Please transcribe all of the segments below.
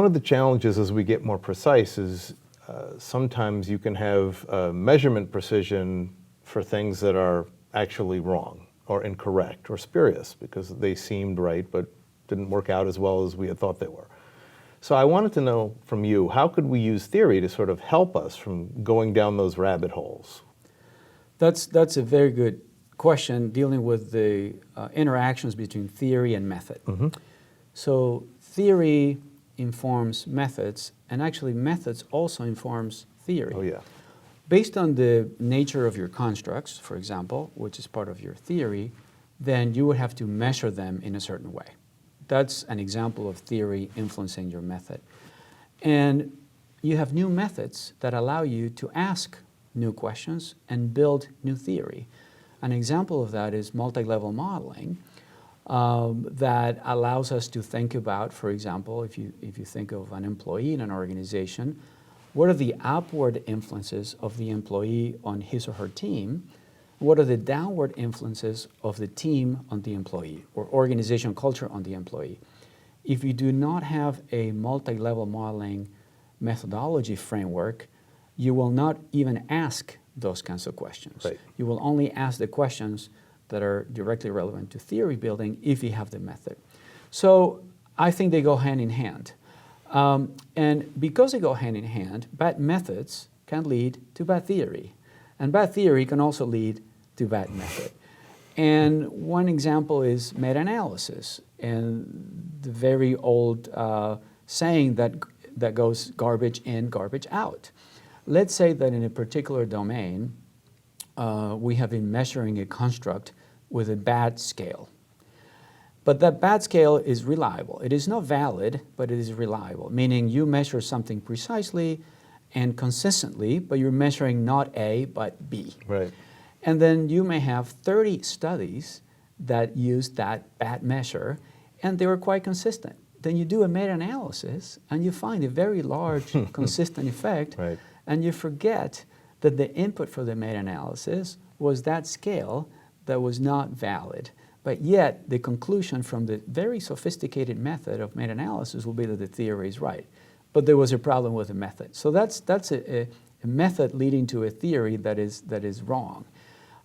one of the challenges as we get more precise is sometimes you can have measurement precision for things that are actually wrong or incorrect or spurious because they seemed right but didn't work out as well as we had thought they were. So I wanted to know from you, how could we use theory to sort of help us from going down those rabbit holes? That's a very good question, dealing with the interactions between theory and method. Mm-hmm. So theory informs methods, and actually methods also informs theory. Oh, yeah. Based on the nature of your constructs, for example, which is part of your theory, then you would have to measure them in a certain way. That's an example of theory influencing your method. And you have new methods that allow you to ask new questions and build new theory. An example of that is multi-level modeling that allows us to think about, for example, if you think of an employee in an organization, what are the upward influences of the employee on his or her team? What are the downward influences of the team on the employee or organization culture on the employee? If you do not have a multi-level modeling methodology framework, you will not even ask those kinds of questions. Right. You will only ask the questions that are directly relevant to theory building if you have the method. So I think they go hand in hand. And because they go hand in hand, bad methods can lead to bad theory. And bad theory can also lead to bad method. And one example is meta-analysis and the very old saying that goes garbage in, garbage out. Let's say that in a particular domain, we have been measuring a construct with a bad scale. But that bad scale is reliable. It is not valid, but it is reliable, meaning you measure something precisely and consistently, but you're measuring not A, but B. Right. And then you may have 30 studies that use that bad measure, and they were quite consistent. Then you do a meta-analysis, and you find a very large consistent effect, Right. and you forget that the input for the meta-analysis was that scale that was not valid. But yet, the conclusion from the very sophisticated method of meta-analysis will be that the theory is right. But there was a problem with the method. So that's a method leading to a theory that is wrong.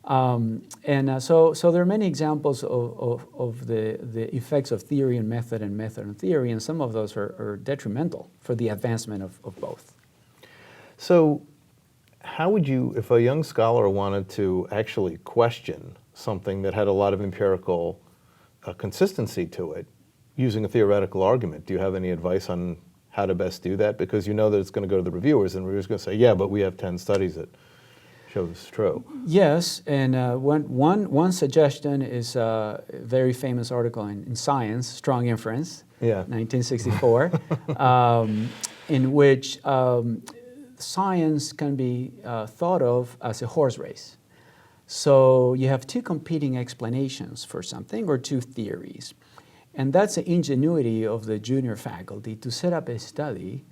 So there are many examples of the effects of theory and method and theory, and some of those are detrimental for the advancement of both. So how would you, if a young scholar wanted to actually question something that had a lot of empirical consistency to it, using a theoretical argument, do you have any advice on how to best do that? Because you know that it's going to go to the reviewers, and the reviewers are going to say, yeah, but we have 10 studies that show this is true. Yes, and one suggestion is a very famous article in Science, Strong Inference, Yeah. 1964, in which science can be thought of as a horse race. So you have two competing explanations for something or two theories. And that's the ingenuity of the junior faculty to set up a study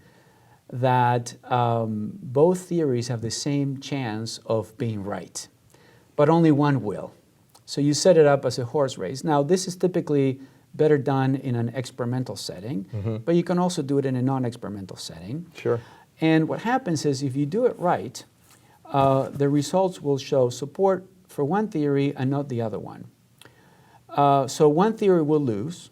that both theories have the same chance of being right, but only one will. So you set it up as a horse race. Now, this is typically better done in an experimental setting, but you can also do it in a non-experimental setting. Sure. And what happens is if you do it right, the results will show support for one theory and not the other one. So one theory will lose,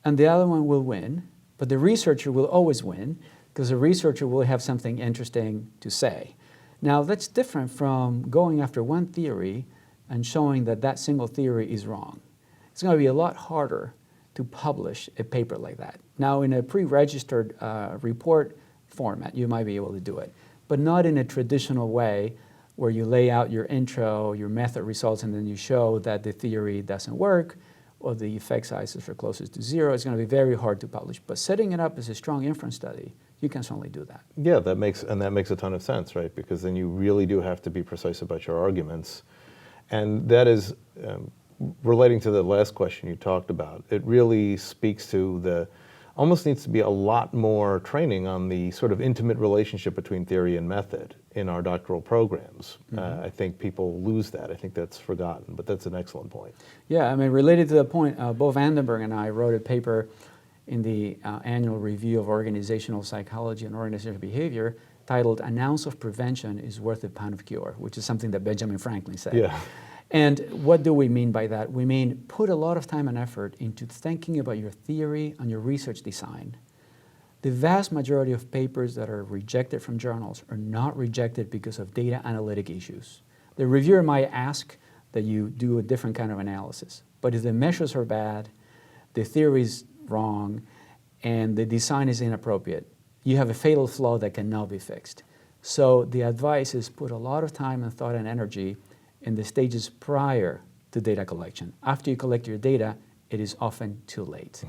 and the other one will win, but the researcher will always win because the researcher will have something interesting to say. Now, that's different from going after one theory and showing that that single theory is wrong. It's going to be a lot harder to publish a paper like that. Now, in a pre-registered report format, you might be able to do it, but not in a traditional way where you lay out your intro, your method results, and then you show that the theory doesn't work or the effect sizes are closest to zero. It's going to be very hard to publish. But setting it up as a strong inference study, you can certainly do that. Yeah, that makes a ton of sense, right? Because then you really do have to be precise about your arguments. And that is, relating to the last question you talked about, it really speaks to almost needs to be a lot more training on the sort of intimate relationship between theory and method in our doctoral programs. I think people lose that. I think that's forgotten, but that's an excellent point. Yeah, I mean, related to the point, Bo Vandenberg and I wrote a paper in the annual review of organizational psychology and organizational behavior titled "An ounce of prevention is worth a pound of cure," which is something that Benjamin Franklin said. Yeah. And what do we mean by that? We mean put a lot of time and effort into thinking about your theory and your research design. The vast majority of papers that are rejected from journals are not rejected because of data analytic issues. The reviewer might ask that you do a different kind of analysis, but if the measures are bad, the theory is wrong, and the design is inappropriate, you have a fatal flaw that cannot be fixed. So the advice is put a lot of time and thought and energy in the stages prior to data collection. After you collect your data, it is often too late.